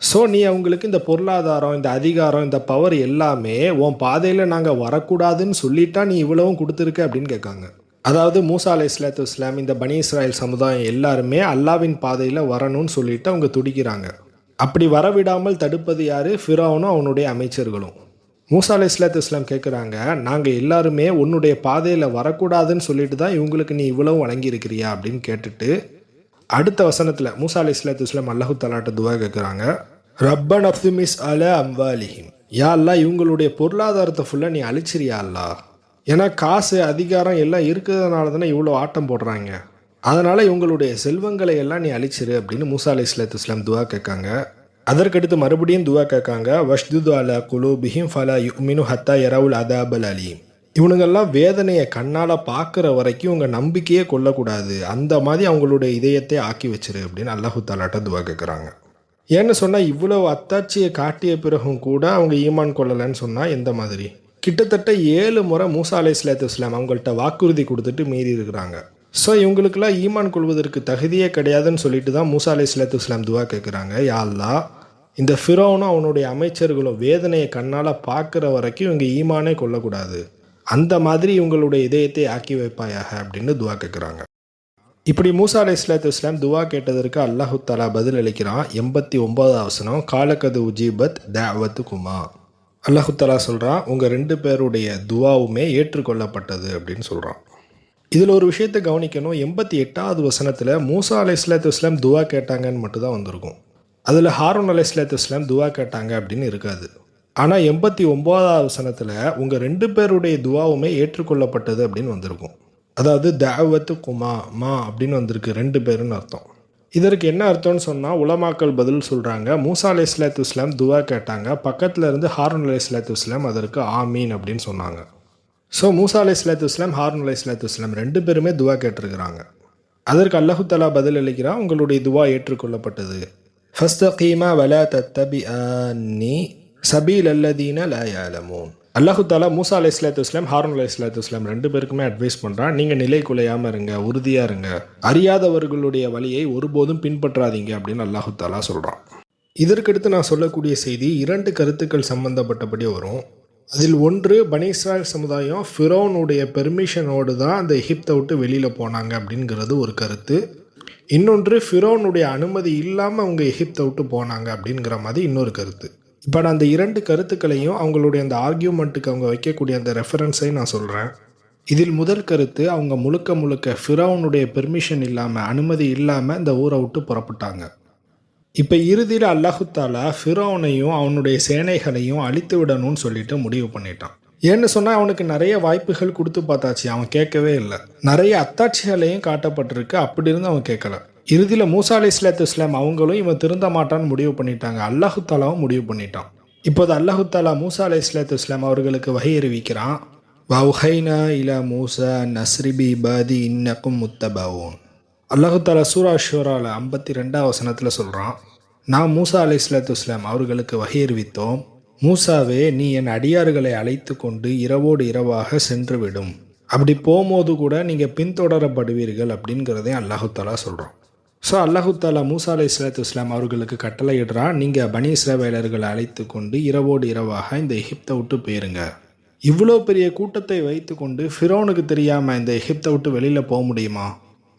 ஸோ நீ அவங்களுக்கு இந்த பொருளாதாரம், இந்த அதிகாரம், இந்த பவர் எல்லாமே உன் பாதையில் நாங்கள் வரக்கூடாதுன்னு சொல்லிட்டா நீ இவ்வளவும் கொடுத்துருக்க அப்படின்னு கேட்காங்க. அதாவது மூசா அலைஹிஸ்ஸலாத்து வஸ்ஸலாம், இந்த பனி இஸ்ராயல் சமுதாயம் எல்லாருமே அல்லாவின் பாதையில் வரணும்னு சொல்லிட்டு அவங்க துடிக்கிறாங்க. அப்படி வரவிடாமல் தடுப்பது யார்? ஃபிரௌனும் அவனுடைய அமைச்சர்களும். மூசா அலைஹிஸ்ஸலாத்து வஸ்ஸலாம் கேட்குறாங்க, நாங்கள் எல்லாருமே உன்னுடைய பாதையில் வரக்கூடாதுன்னு சொல்லிட்டு தான் இவங்களுக்கு நீ இவ்வளவு வழங்கியிருக்கிறியா அப்படின்னு கேட்டுட்டு அடுத்த வசனத்தில் மூசா அலைஹிஸ்ஸலாத்து வஸ்ஸலாம் அல்லாஹு தஆலாட்ட துவா கேட்குறாங்க, ரப்பன் அஃப்துமிஸ் அல அம்வாலிஹிம். யா அல்லாஹ், இவங்களுடைய பொருளாதாரத்தை ஃபுல்லாக நீ அழிச்சிரியா அல்லாஹ். ஏன்னா காசு அதிகாரம் எல்லாம் இருக்கிறதுனால தானே இவ்வளோ ஆட்டம் போடுறாங்க. அதனால் இவங்களுடைய செல்வங்களை எல்லாம் நீ அழிச்சிரு அப்படின்னு மூசா அலைஹிஸ்ஸலாத்து வஸ்ஸலாம் துவா கேட்காங்க. அதற்கடுத்து மறுபடியும் துவா கேட்காங்க, வஷ்துது அலா குலூபிஹிம் ஃபலா யுமினு ஹத்தா யரவுல் அதாபல் அலீம். இவனுங்கெல்லாம் வேதனையை கண்ணால் பார்க்குற வரைக்கும் உங்கள் நம்பிக்கையே கொள்ளக்கூடாது, அந்த மாதிரி அவங்களுடைய இதயத்தை ஆக்கி வச்சிரு அப்படின்னு அல்லாஹு தாலாட்ட துவா கேட்குறாங்க. ஏன்னு சொன்னால், இவ்வளவு அத்தாட்சியை காட்டிய பிறகும் கூட அவங்க ஈமான் கொள்ளலைன்னு சொன்னால் எந்த மாதிரி? கிட்டத்தட்ட 7 முறை மூசா அலைஹிஸ்ஸலாத்து வஸ்ஸலாம் அவங்கள்ட்ட வாக்குறுதி கொடுத்துட்டு மீறி இருக்கிறாங்க. ஸோ இவங்களுக்கெல்லாம் ஈமான் கொள்வதற்கு தகுதியே கிடையாதுன்னு சொல்லிட்டு தான் மூசா அலைஹிஸ்ஸலாத்து வஸ்ஸலாம் துவா கேட்குறாங்க, யா அல்லாஹ், இந்த ஃபிரௌனும் அவனுடைய அமைச்சர்களும் வேதனையை கண்ணால் பார்க்குற வரைக்கும் இவங்க ஈமானே கொள்ளக்கூடாது, அந்த மாதிரி இவங்களுடைய இதயத்தை ஆக்கி வைப்பாயாக அப்படின்னு துவா கேட்குறாங்க. இப்படி மூசா அலைஹிஸ்ஸலாத்து வஸ்ஸலாம் துவா கேட்டதற்கு அல்லாஹு தஆலா பதில் அளிக்கிறான். 89ஆவது வசனம், காலக்கது உஜீபத் தஅவத்து குமா. அல்லாஹு தஆலா சொல்கிறான், உங்கள் 2 பேருடைய துவாவுமே ஏற்றுக்கொள்ளப்பட்டது அப்படின்னு சொல்கிறான். இதில் ஒரு விஷயத்தை கவனிக்கணும். 88ஆவது வசனத்தில் மூசா அலைஹிஸ்ஸலாத்து வஸ்ஸலாம் துவா கேட்டாங்கன்னு மட்டும்தான் வந்திருக்கும். அதில் ஹாரூன் அலைஹிஸ்ஸலாத்து வஸ்ஸலாம் துவா கேட்டாங்க அப்படின்னு இருக்காது. ஆனால் 89ஆவது வசனத்தில் உங்கள் 2 பேருடைய துவாவுமே ஏற்றுக்கொள்ளப்பட்டது அப்படின்னு வந்திருக்கும். அதாவது தஅவத்து குமா மா அப்படின்னு வந்திருக்கு, 2 பேருன்னு அர்த்தம். இதற்கு என்ன அர்த்தம்னு சொன்னால், உலமாக்கள் பதில் சொல்கிறாங்க, மூசா அலைஹிஸ்ஸலாத்து வஸ்ஸலாம் துவா கேட்டாங்க, பக்கத்தில் இருந்து ஹாரூன் அலைஹிஸ்ஸலாத்து வஸ்ஸலாம் அதற்கு ஆமீன் அப்படின்னு சொன்னாங்க. ஸோ மூசா அலைஹிஸ்ஸலாத்து வஸ்ஸலாம், ஹாரூன் அலைஹிஸ்ஸலாத்து வஸ்ஸலாம் 2 பேருமே துவா கேட்டிருக்கிறாங்க. அதற்கு அல்லாஹு தஆலா பதில் அளிக்கிறான், உங்களுடைய துவா ஏற்றுக்கொள்ளப்பட்டது. ஃபஸ்தகீமா வலா தத்தபிஅன்னி சபீல் அல்லதீன லா யஅலமூன். அல்லாஹு தஆலா மூசா அலைஹிஸ்ஸலாத்து வஸ்ஸலாம், ஹாரூன் அலைஹிஸ்ஸலாத்து வஸ்ஸலாம் 2 பேருக்குமே அட்வைஸ் பண்ணுறான், நீங்கள் நிலை குலையாமல் இருங்க, உறுதியாக இருங்க, அறியாதவர்களுடைய வழியை ஒருபோதும் பின்பற்றாதீங்க அப்படின்னு அல்லாஹு தஆலா சொல்கிறான். இதற்கடுத்து நான் சொல்லக்கூடிய செய்தி 2 கருத்துக்கள் சம்பந்தப்பட்டபடி வரும். அதில் ஒன்று, பனி இஸ்ராயல் சமுதாயம் ஃபிரௌனுடைய பெர்மிஷனோடு தான் அந்த எகிப்தை விட்டு வெளியில் போனாங்க அப்படிங்கிறது ஒரு கருத்து. இன்னொன்று, ஃபிரௌனுடைய அனுமதி இல்லாமல் அவங்க எகிப்தை விட்டு போனாங்க அப்படிங்கிற மாதிரி இன்னொரு கருத்து. இப்போ நான் அந்த 2 கருத்துக்களையும் அவங்களுடைய அந்த ஆர்கியூமெண்ட்டுக்கு அவங்க வைக்கக்கூடிய அந்த ரெஃபரன்ஸையும் நான் சொல்கிறேன். இதில் முதல் கருத்து, அவங்க முழுக்க முழுக்க ஃபிரௌனுடைய பெர்மிஷன் இல்லாமல், அனுமதி இல்லாமல் இந்த ஊரை விட்டு புறப்பட்டாங்க. இப்போ இறுதியில் அல்லாஹு தாலா ஃபிரௌனையும் அவனுடைய சேனைகளையும் அழித்து விடணும்னு சொல்லிட்டு முடிவு பண்ணிட்டான். ஏன்னு சொன்னால் அவனுக்கு நிறைய வாய்ப்புகள் கொடுத்து பார்த்தாச்சு, அவன் கேட்கவே இல்லை. நிறைய அத்தாட்சிகளையும் காட்டப்பட்டிருக்கு, அப்படி இருந்து அவன் கேட்கல. இறுதியில் மூசா அலைஹிஸ்ஸலாத்து வஸ்ஸலாம் அவங்களும் இவன் திருந்த மாட்டான்னு முடிவு பண்ணிட்டாங்க. அல்லாஹு தாலாவும் முடிவு பண்ணிட்டான். இப்போது அல்லாஹு தாலா மூசா அலைஹிஸ்ஸலாத்து வஸ்ஸலாம் அவர்களுக்கு வஹி அறிவிக்கிறான். வஹைனா இலா மூசா நஸ்ரிபி பாதி இன்னக்கும் முத்தபவுன். அல்லாஹு தாலா சூரா ஷூரால 52ஆம் வசனத்தில் சொல்கிறான், நான் மூசா அலைஹிஸ்ஸலாத்து வஸ்ஸலாம் அவர்களுக்கு வஹி அறிவித்தோம், மூசாவே நீ என் அடியார்களை அழைத்து கொண்டு இரவோடு இரவாக சென்று விடும், அப்படி போகும்போது கூட நீங்கள் பின்தொடரப்படுவீர்கள் அப்படிங்கிறதையும் அல்லாஹு தாலா சொல்கிறான். ஸோ அல்லாஹு தாலா மூசா அலைஹிஸ்ஸலாத்து வஸ்ஸலாம் அவர்களுக்கு கட்டளையிடுறான், நீங்கள் பனி இஸ்ரவேலர்களை அழைத்து கொண்டு இரவோடு இரவாக இந்த எகிப்தை விட்டு போயிருங்க. இவ்வளோ பெரிய கூட்டத்தை வைத்து கொண்டு ஃபிரௌனுக்கு தெரியாமல் இந்த எகிப்தை விட்டு வெளியில் போக முடியுமா?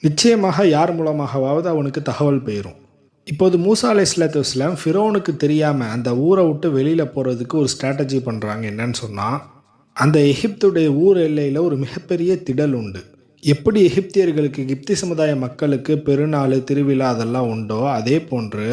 நிச்சயமாக யார் மூலமாகவாவது அவனுக்கு தகவல் போயிடும். இப்போது மூசா அலைஹிஸ்ஸலாத்து வஸ்ஸலாம் ஃபிரௌனுக்கு தெரியாமல் அந்த ஊரை விட்டு வெளியில் போகிறதுக்கு ஒரு ஸ்ட்ராட்டஜி பண்ணுறாங்க. என்னன்னு சொன்னால், அந்த எகிப்துடைய ஊர் எல்லையில் ஒரு மிகப்பெரிய திடல் உண்டு. எப்படி எகிப்தியர்களுக்கு கிப்தி சமுதாய மக்களுக்கு பெருநாள் திருவிழா அதெல்லாம் உண்டோ, அதே போன்று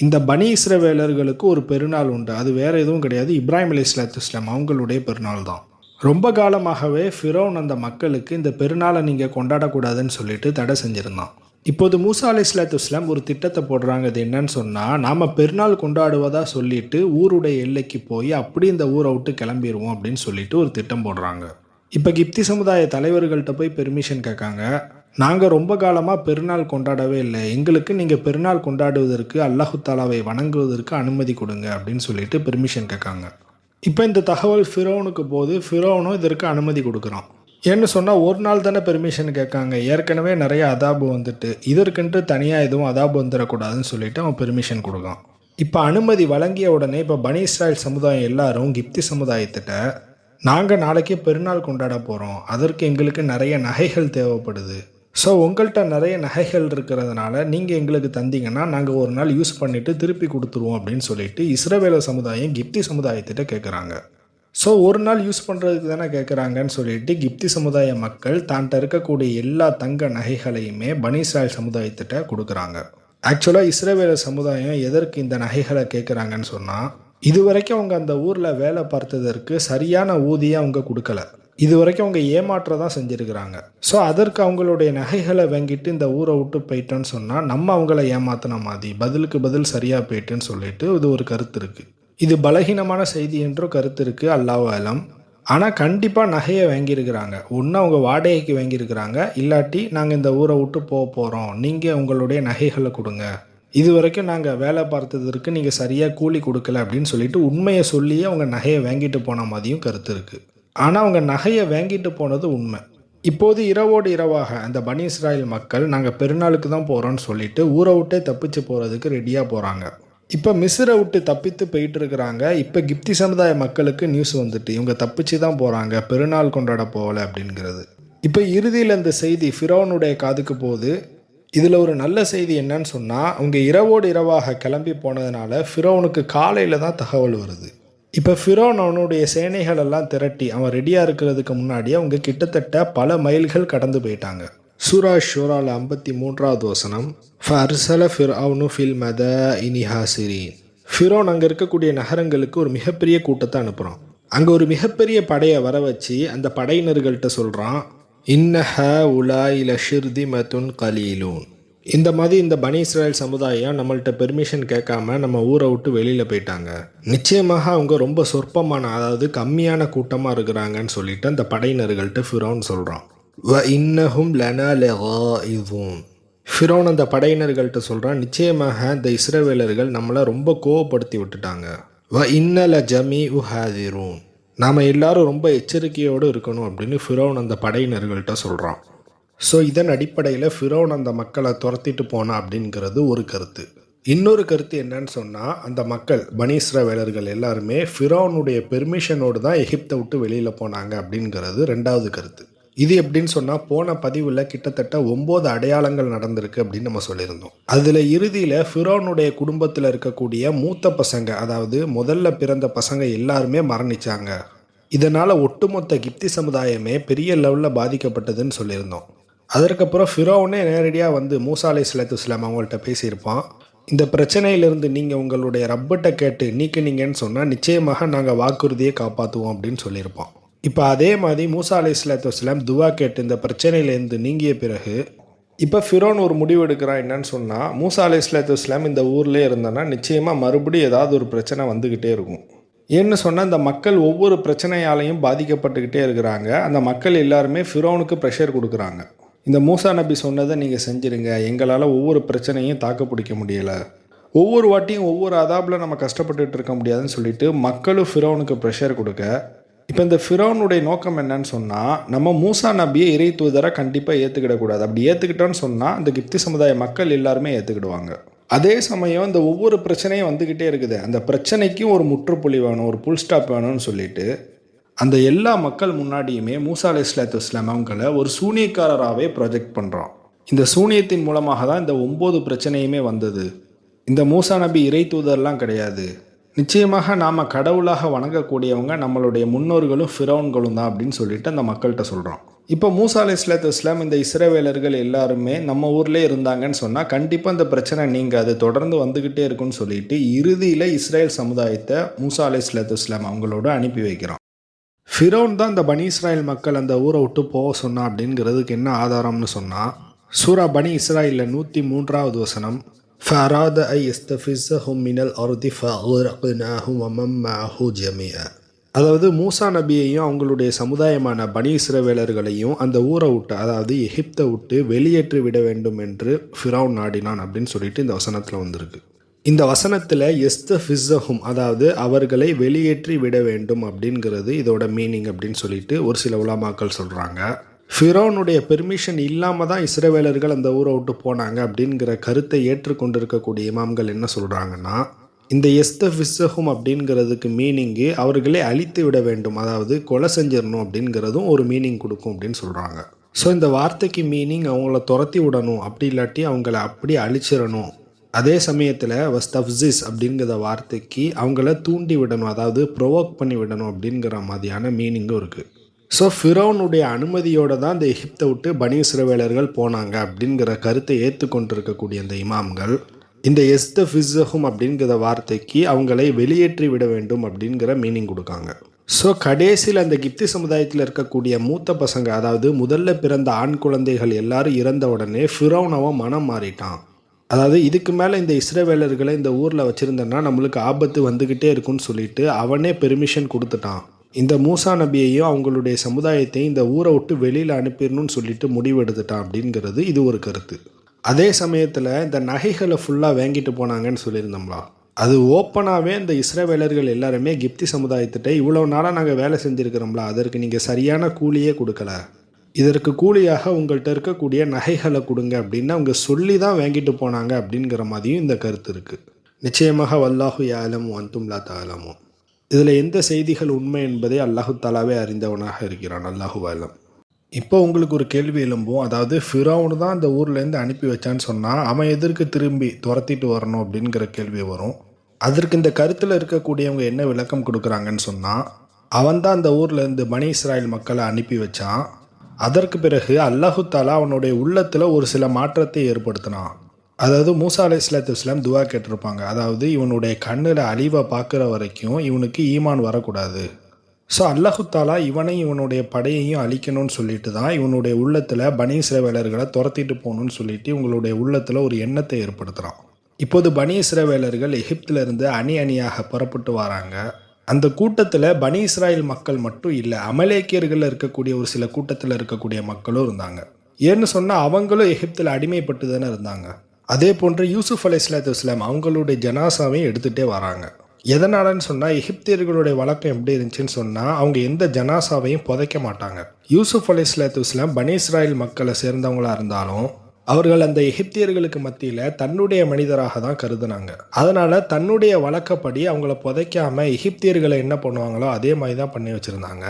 இந்த பனி இஸ்ரவேலர்களுக்கு ஒரு பெருநாள் உண்டு. அது வேறு எதுவும் கிடையாது, இப்ராஹிம் அலைஹிஸ்ஸலாத்து வஸ்ஸலாம் அவங்களுடைய பெருநாள் தான். ரொம்ப காலமாகவே ஃபிரௌன் அந்த மக்களுக்கு இந்த பெருநாளை நீங்கள் கொண்டாடக்கூடாதுன்னு சொல்லிட்டு தடை செஞ்சுருந்தான். இப்போது மூசா அலைஹிஸ்ஸலாத்து வஸ்ஸலாம் ஒரு திட்டத்தை போடுறாங்க. அது என்னன்னு சொன்னால், நாம் பெருநாள் கொண்டாடுவதா சொல்லிட்டு ஊருடைய எல்லைக்கு போய் அப்படி இந்த ஊரை விட்டு கிளம்பிடுவோம் அப்படின்னு சொல்லிட்டு ஒரு திட்டம் போடுறாங்க. இப்போ கிப்தி சமுதாய தலைவர்கள்ட்ட போய் பெர்மிஷன் கேட்காங்க. நாங்கள் ரொம்ப காலமாக பெருநாள் கொண்டாடவே இல்லை, எங்களுக்கு நீங்கள் பெருநாள் கொண்டாடுவதற்கு அல்லாஹு தாலாவை வணங்குவதற்கு அனுமதி கொடுங்க அப்படின்னு சொல்லிட்டு பெர்மிஷன் கேட்காங்க. இப்போ இந்த தகவல் ஃபிரௌனுக்கு போது ஃபிரௌனும் இதற்கு அனுமதி கொடுக்குறான். ஏன்னு சொன்னால், ஒரு நாள் தானே பெர்மிஷன் கேட்காங்க, ஏற்கனவே நிறைய அதாபு வந்துட்டு இதற்கென்று தனியாக எதுவும் அதாபு வந்துடக்கூடாதுன்னு சொல்லிட்டு அவன் பெர்மிஷன் கொடுக்கான். இப்போ அனுமதி வழங்கிய உடனே இப்போ பனி இஸ்ராயல் சமுதாயம் எல்லாரும் கிப்தி சமுதாயத்திட்ட, நாங்கள் நாளைக்கு பெருநாள் கொண்டாட போகிறோம், அதற்கு எங்களுக்கு நிறைய நகைகள் தேவைப்படுது, ஸோ உங்கள்கிட்ட நிறைய நகைகள் இருக்கிறதுனால நீங்கள் எங்களுக்கு தந்தீங்கன்னா நாங்கள் ஒரு நாள் யூஸ் பண்ணிவிட்டு திருப்பி கொடுத்துருவோம் அப்படின்னு சொல்லிட்டு இஸ்ரவேல சமுதாயம் கிப்தி சமுதாயத்திட்ட கேட்குறாங்க. ஸோ ஒரு நாள் யூஸ் பண்ணுறதுக்கு தானே கேட்குறாங்கன்னு சொல்லிட்டு கிப்தி சமுதாய மக்கள் தான்கிட்ட இருக்கக்கூடிய எல்லா தங்க நகைகளையுமே பனி இஸ்ராயல் சமுதாயத்திட்ட கொடுக்குறாங்க. ஆக்சுவலாக இஸ்ரவேல சமுதாயம் எதற்கு இந்த நகைகளை கேட்குறாங்கன்னு சொன்னால், இது வரைக்கும் அவங்க அந்த ஊரில் வேலை பார்த்ததற்கு சரியான ஊதியம் அவங்க கொடுக்கல, இது வரைக்கும் அவங்க ஏமாற்ற தான் செஞ்சுருக்கிறாங்க. ஸோ அதற்கு அவங்களுடைய நகைகளை வாங்கிட்டு இந்த ஊரை விட்டு போயிட்டோன்னு சொன்னால் நம்ம அவங்கள ஏமாத்தின மாதிரி, பதிலுக்கு பதில் சரியாக போயிட்டுன்னு சொல்லிட்டு இது ஒரு கருத்து இருக்குது. இது பலகீனமான செய்தி என்றும் கருத்து இருக்குது, அல்லாஹ் அலம். ஆனால் கண்டிப்பாக நகையை வாங்கியிருக்கிறாங்க. ஒன்று அவங்க வாடகைக்கு வாங்கியிருக்கிறாங்க, இல்லாட்டி நாங்கள் இந்த ஊரை விட்டு போக போகிறோம், நீங்கள் உங்களுடைய நகைகளை கொடுங்க, இது வரைக்கும் நாங்கள் வேலை பார்த்ததற்கு நீங்கள் சரியாக கூலி கொடுக்கல அப்படின்னு சொல்லிட்டு உண்மையை சொல்லியே அவங்க நகையை வாங்கிட்டு போன மாதிரியும் கருத்து இருக்குது. ஆனால் அவங்க நகையை வாங்கிட்டு போனது உண்மை. இப்போது இரவோடு இரவாக அந்த பனி இஸ்ராயல் மக்கள் நாங்கள் பெருநாளுக்கு தான் போகிறோன்னு சொல்லிட்டு ஊரை விட்டே தப்பிச்சு போகிறதுக்கு ரெடியாக போகிறாங்க. இப்போ மிஸ்ரை விட்டு தப்பித்து போயிட்டு இருக்கிறாங்க. இப்போ கிப்தி சமுதாய மக்களுக்கு நியூஸ் வந்துட்டு இவங்க தப்பிச்சு தான் போகிறாங்க, பெருநாள் கொண்டாட போகலை அப்படிங்கிறது. இப்போ இறுதியில் இந்த செய்தி ஃபிரௌனுடைய காதுக்கு போகுது. இதில் ஒரு நல்ல செய்தி என்னன்னு சொன்னால், அவங்க இரவோடு இரவாக கிளம்பி போனதுனால ஃபிரௌனுக்கு காலையில் தான் தகவல் வருது. இப்போ ஃபிரௌன் அவனுடைய சேனைகள் எல்லாம் திரட்டி அவன் ரெடியாக இருக்கிறதுக்கு முன்னாடி அவங்க கிட்டத்தட்ட பல மைல்கள் கடந்து போயிட்டாங்க. சூரா ஷூரால 53வது வசனம், ஃபர்சல ஃபிர்அவுனு ஃபில் மதாஇனி ஹாசிரீன். ஃபிரௌன் அங்கே இருக்கக்கூடிய நகரங்களுக்கு ஒரு மிகப்பெரிய கூட்டத்தை அனுப்புகிறான். அங்கே ஒரு மிகப்பெரிய படையை வர வச்சு அந்த படையினர்கள்ட்ட சொல்கிறான், இன்னஹ உலாய் லஷிர்தி மத்துன் கலீலூன். இந்த மாதிரி இந்த பனி இஸ்ராயல் சமுதாயம் நம்மள்கிட்ட பெர்மிஷன் கேட்காம நம்ம ஊரை விட்டு வெளியில் போயிட்டாங்க, நிச்சயமாக அவங்க ரொம்ப சொற்பமான, அதாவது கம்மியான கூட்டமாக இருக்கிறாங்கன்னு சொல்லிட்டு அந்த படையினர்கள்ட்ட ஃபிரௌன் சொல்கிறான். வ இன்னஹும் லனா லகாஇதூன். ஃபிரௌன் அந்த படையினர்கள்ட்ட சொல்கிறான், நிச்சயமாக இந்த இஸ்ரவேலர்கள் நம்மளை ரொம்ப கோவப்படுத்தி விட்டுட்டாங்க. வ இன்னல ஜமீஉ ஹாதிரூன். நாம் எல்லாரும் ரொம்ப எச்சரிக்கையோடு இருக்கணும் அப்படின்னு ஃபிரௌன் அந்த படையினர்கள்ட்ட சொல்கிறான். ஸோ இதன் அடிப்படையில் ஃபிரௌன் அந்த மக்களை துரத்திட்டு போனா அப்படிங்கிறது ஒரு கருத்து. இன்னொரு கருத்து என்னன்னு சொன்னால், அந்த மக்கள் பனி இஸ்ரவேலர்கள் எல்லாருமே ஃபிரௌனுடைய பெர்மிஷனோடு தான் எகிப்தை விட்டு வெளியில் போனாங்க அப்படிங்கிறது ரெண்டாவது கருத்து. இது எப்படின்னு சொன்னால், போன பதிவில் கிட்டத்தட்ட 9 அடையாளங்கள் நடந்திருக்கு அப்படின்னு நம்ம சொல்லியிருந்தோம். அதில் இறுதியில் ஃபிரௌனுடைய குடும்பத்தில் இருக்கக்கூடிய மூத்த பசங்க, அதாவது முதல்ல பிறந்த பசங்க எல்லாருமே மரணிச்சாங்க. இதனால் ஒட்டுமொத்த கிப்தி சமுதாயமே பெரிய லெவலில் பாதிக்கப்பட்டதுன்னு சொல்லியிருந்தோம். அதற்கப்புறம் ஃபிரௌனே நேரடியாக வந்து மூசா அலைஹிஸ்ஸலாத்து வஸ்ஸலாம் அவங்கள்ட்ட பேசியிருப்பான். இந்த பிரச்சனையிலிருந்து நீங்கள் உங்களுடைய ரப்பட்டை கேட்டு நீக்கினீங்கன்னு சொன்னால் நிச்சயமாக நாங்கள் வாக்குறுதியை காப்பாற்றுவோம் அப்படின்னு சொல்லியிருப்போம். இப்போ அதே மாதிரி மூசா அலைஹிஸ்ஸலாத்து வஸ்ஸலாம் துவா கேட்டு இந்த பிரச்சனையிலேருந்து நீங்கிய பிறகு இப்போ ஃபிரௌன் ஒரு முடிவு எடுக்கிறான். என்னன்னு சொன்னால், மூசா அலைஹிஸ்ஸலாத்து வஸ்ஸலாம் இந்த ஊர்லேயே இருந்தோன்னா நிச்சயமாக மறுபடியும் ஏதாவது ஒரு பிரச்சனை வந்துக்கிட்டே இருக்கும். ஏன்னு சொன்னால், இந்த மக்கள் ஒவ்வொரு பிரச்சனையாலையும் பாதிக்கப்பட்டுக்கிட்டே இருக்கிறாங்க. அந்த மக்கள் எல்லாருமே ஃபிரௌனுக்கு ப்ரெஷர் கொடுக்குறாங்க. இந்த மூசா நபி சொன்னதை நீங்கள் செஞ்சுருங்க, எங்களால் ஒவ்வொரு பிரச்சனையும் தாக்கு பிடிக்க முடியலை, ஒவ்வொரு வாட்டியும் ஒவ்வொரு அதாபில் நம்ம கஷ்டப்பட்டுட்டு இருக்க முடியாதுன்னு சொல்லிட்டு மக்களும் ஃபிரௌனுக்கு ப்ரெஷர் கொடுக்க, இப்போ இந்த ஃபிரௌனுடைய நோக்கம் என்னன்னு சொன்னால், நம்ம மூசா நபியை இறை தூதரை கண்டிப்பாக ஏற்றுக்கிடக்கூடாது. அப்படி ஏற்றுக்கிட்டோன்னு சொன்னால் அந்த கிப்தி சமுதாய மக்கள் எல்லாருமே ஏற்றுக்கிடுவாங்க. அதே சமயம் இந்த ஒவ்வொரு பிரச்சனையும் வந்துக்கிட்டே இருக்குது. அந்த பிரச்சனைக்கும் ஒரு முற்றுப்புள்ளி வேணும், ஒரு புல் ஸ்டாப் வேணும்னு சொல்லிட்டு அந்த எல்லா மக்கள் முன்னாடியுமே மூசா அலைஹிஸ்ஸலாத்து வஸ்ஸலாம் அவங்கள ஒரு சூனியக்காரராகவே ப்ரொஜெக்ட் பண்ணுறோம். இந்த சூனியத்தின் மூலமாக தான் இந்த 9 பிரச்சனையுமே வந்தது. இந்த மூசா நபி இறை தூதர்லாம் கிடையாது. நிச்சயமாக நாம் கடவுளாக வணங்கக்கூடியவங்க நம்மளுடைய முன்னோர்களும் ஃபிரௌன்களும் தான் அப்படின்னு சொல்லிட்டு அந்த மக்கள்கிட்ட சொல்கிறோம். இப்போ மூசா அலைஹிஸ்ஸலாத்து வஸ்ஸலாம் இந்த இஸ்ரவேலர்கள் எல்லாருமே நம்ம ஊர்லேயே இருந்தாங்கன்னு சொன்னால் கண்டிப்பாக இந்த பிரச்சனை நீங்கள் அது தொடர்ந்து வந்துக்கிட்டே இருக்குன்னு சொல்லிட்டு இறுதியில் இஸ்ரேல் சமுதாயத்தை மூசா அலைஹிஸ்ஸலாத்து வஸ்ஸலாம் அவங்களோட அனுப்பி வைக்கிறோம். ஃபிரௌன் தான் இந்த பனி இஸ்ராயல் மக்கள் அந்த ஊரை விட்டு போக சொன்னா அப்படிங்கிறதுக்கு என்ன ஆதாரம்னு சொன்னால், சூரா பனி இஸ்ராயலில் 103வது வசனம், ஃபராத ஐ இஸ்தஃபிஸஹும் மினல் அர்தி ஃபஅக்ரக்னாஹும் வமன் மஅஹு ஜமீஆ. அதாவது மூசா நபியையும் அவங்களுடைய சமுதாயமான பனி இஸ்ரவேலர்களையும் அந்த ஊரை விட்டு, அதாவது எகிப்தை விட்டு வெளியேற்றி விட வேண்டும் என்று ஃபிரௌன் நாடினான் அப்படின்னு சொல்லிட்டு இந்த வசனத்தில் வந்திருக்கு. இந்த வசனத்தில் எஸ்தஃபிஸஹும், அதாவது அவர்களை வெளியேற்றி விட வேண்டும் அப்படிங்கிறது இதோட மீனிங் அப்படின்னு சொல்லிட்டு ஒரு சில உலமாக்கள் சொல்கிறாங்க. ஃபிரௌனுடைய பெர்மிஷன் இல்லாமல் தான் இஸ்ரவேலர்கள் அந்த ஊரை விட்டு போனாங்க அப்படிங்கிற கருத்தை ஏற்றுக்கொண்டிருக்கக்கூடிய இமாம்கள் என்ன சொல்கிறாங்கன்னா, இந்த எஸ்தஃபிஸஹும் அப்படிங்கிறதுக்கு மீனிங்கு அவர்களை அழித்து விட வேண்டும், அதாவது கொலை செஞ்சிடணும் அப்படிங்கிறதும் ஒரு மீனிங் கொடுக்கும் அப்படின்னு சொல்கிறாங்க. ஸோ இந்த வார்த்தைக்கு மீனிங் அவங்கள துரத்தி விடணும், அப்படி இல்லாட்டி அவங்கள அப்படி அழிச்சிடணும். அதே சமயத்தில் வஸ்தஃப்ஸிஸ் அப்படிங்கிற வார்த்தைக்கு அவங்கள தூண்டி விடணும், அதாவது ப்ரொவோக் பண்ணி விடணும் அப்படிங்கிற மாதிரியான மீனிங்கும் இருக்குது. ஸோ ஃபிரௌனுடைய அனுமதியோடு தான் இந்த எகிப்தை விட்டு பனி இஸ்ரவேலர்கள் போனாங்க அப்படிங்கிற கருத்தை ஏற்றுக்கொண்டிருக்கக்கூடிய இந்த இமாம்கள் இந்த எஸ்தஃபிஸஹும் அப்படிங்கிற வார்த்தைக்கு அவங்களை வெளியேற்றி விட வேண்டும் அப்படிங்கிற மீனிங் கொடுக்காங்க. ஸோ கடைசியில் அந்த கிப்தி சமுதாயத்தில் இருக்கக்கூடிய மூத்த பசங்க, அதாவது முதல்ல பிறந்த ஆண் குழந்தைகள் எல்லாரும் இறந்த உடனே ஃபிரௌன் அவன் மனம் மாறிட்டான். அதாவது இதுக்கு மேலே இந்த இஸ்ரவேலர்களை இந்த ஊரில் வச்சுருந்தேன்னா நம்மளுக்கு ஆபத்து வந்துக்கிட்டே இருக்குன்னு சொல்லிட்டு அவனே பெர்மிஷன் கொடுத்துட்டான். இந்த மூசா நபியையும் அவங்களுடைய சமுதாயத்தையும் இந்த ஊரை விட்டு வெளியில் அனுப்பிடணும்னு சொல்லிட்டு முடிவெடுத்துட்டான் அப்படிங்கிறது இது ஒரு கருத்து. அதே சமயத்தில் இந்த நகைகளை ஃபுல்லாக வாங்கிட்டு போனாங்கன்னு சொல்லியிருந்தோம்லா, அது ஓப்பனாகவே இந்த இஸ்ரவேலர்கள் எல்லாருமே கிப்தி சமுதாயத்திட்ட இவ்வளோ நாளாக நாங்கள் வேலை செஞ்சுருக்கிறோம்ல, அதற்கு நீங்கள் சரியான கூலியே கொடுக்கல, இதற்கு கூலியாக உங்கள்கிட்ட இருக்கக்கூடிய நகைகளை கொடுங்க அப்படின்னு அவங்க சொல்லி தான் வாங்கிட்டு போனாங்க அப்படிங்கிற மாதிரியும் இந்த கருத்து இருக்குது. நிச்சயமாக வல்லாஹு யாலம் வன்தும் லா தஅலமூ. இதில் எந்த செய்திகள் உண்மை என்பதை அல்லாஹு தாலாவே அறிந்தவனாக இருக்கிறான். அல்லாஹு ஆலம். இப்போ உங்களுக்கு ஒரு கேள்வி எழும்பும், அதாவது ஃபிரௌன் தான் அந்த ஊர்லேருந்து அனுப்பி வச்சான்னு சொன்னால் அவன் எதற்கு திரும்பி துரத்திட்டு வரணும் அப்படிங்கிற கேள்வி வரும். அதற்கு இந்த கருத்தில் இருக்கக்கூடியவங்க என்ன விளக்கம் கொடுக்குறாங்கன்னு சொன்னால், அவன் தான் அந்த ஊர்லேருந்து பனி இஸ்ராயல் மக்களை அனுப்பி வச்சான். அதற்கு பிறகு அல்லாஹு தாலா அவனுடைய உள்ளத்தில் ஒரு சில மாற்றத்தை ஏற்படுத்தினான். அதாவது மூசா அலைஹிஸ்ஸலாத்து வஸ்ஸலாம் துவா கேட்டிருப்பாங்க, அதாவது இவனுடைய கண்ணில் அழிவை பார்க்குற வரைக்கும் இவனுக்கு ஈமான் வரக்கூடாது. ஸோ அல்லாஹு தாலா இவனையும் இவனுடைய படையையும் அழிக்கணும்னு சொல்லிட்டு தான் இவனுடைய உள்ளத்தில் பனி இஸ்ரவேலர்களை துரத்திட்டு போகணும்னு சொல்லிட்டு இவங்களுடைய உள்ளத்தில் ஒரு எண்ணத்தை ஏற்படுத்துகிறான். இப்போது பனி இஸ்ரவேலர்கள் எகிப்திலிருந்து அணி அணியாக புறப்பட்டு வராங்க. அந்த கூட்டத்தில் பனி இஸ்ராயல் மக்கள் மட்டும் இல்லை, அமலேக்கியர்கள் இருக்கக்கூடிய ஒரு சில கூட்டத்தில் இருக்கக்கூடிய மக்களும் இருந்தாங்க. ஏன்னு சொன்னால் அவங்களும் எகிப்தில் அடிமைப்பட்டு தானே இருந்தாங்க. அதே போன்று யூசுஃப் அலைஹிஸ்ஸலாத்து வஸ்ஸலாம் அவங்களுடைய ஜனாசாவையும் எடுத்துகிட்டே வராங்க. எதனாலன்னு சொன்னால், எகிப்தியர்களுடைய வழக்கம் எப்படி இருந்துச்சுன்னு சொன்னால் அவங்க எந்த ஜனாசாவையும் புதைக்க மாட்டாங்க. யூசுஃப் அலைஹிஸ்ஸலாத்து வஸ்ஸலாம் பனி இஸ்ராயல் மக்களை சேர்ந்தவங்களாக இருந்தாலும் அவர்கள் அந்த எகிப்தியர்களுக்கு மத்தியில் தன்னுடைய மனிதராக தான் கருதுனாங்க. அதனால் தன்னுடைய வழக்கப்படி அவங்கள புதைக்காமல் எகிப்தியர்களை என்ன பண்ணுவாங்களோ அதே மாதிரி தான் பண்ணி வச்சுருந்தாங்க.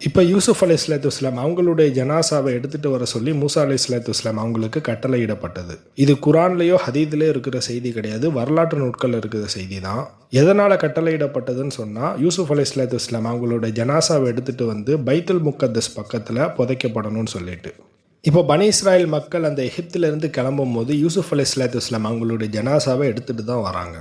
இப்போ யூசுப் அலைஹிஸ்ஸலாத்து வஸ்ஸலாம் அவங்களுடைய ஜனாசாவை எடுத்துகிட்டு வர சொல்லி மூசா அலைஹிஸ்ஸலாத்து வஸ்ஸலாம் அவங்களுக்கு கட்டளையிடப்பட்டது. இது குரான்லேயோ ஹதீத்லேயோ இருக்கிற செய்தி கிடையாது, வரலாற்று நூட்களில் இருக்கிற செய்தி தான். எதனால் கட்டளையிடப்பட்டதுன்னு சொன்னால், யூசுப் அலைஹிஸ்ஸலாத்து வஸ்ஸலாம் அவங்களோட ஜனாசாவை எடுத்துகிட்டு வந்து பைத்துல் முக்கத்தஸ் பக்கத்தில் புதைக்கப்படணும்னு சொல்லிட்டு. இப்போ பனி இஸ்ராயல் மக்கள் அந்த எகிப்திலிருந்து கிளம்பும் போது யூசுப் அலைஹிஸ்ஸலாத்து வஸ்ஸலாம் அவங்களுடைய ஜனாசாவை எடுத்துகிட்டு தான் வராங்க.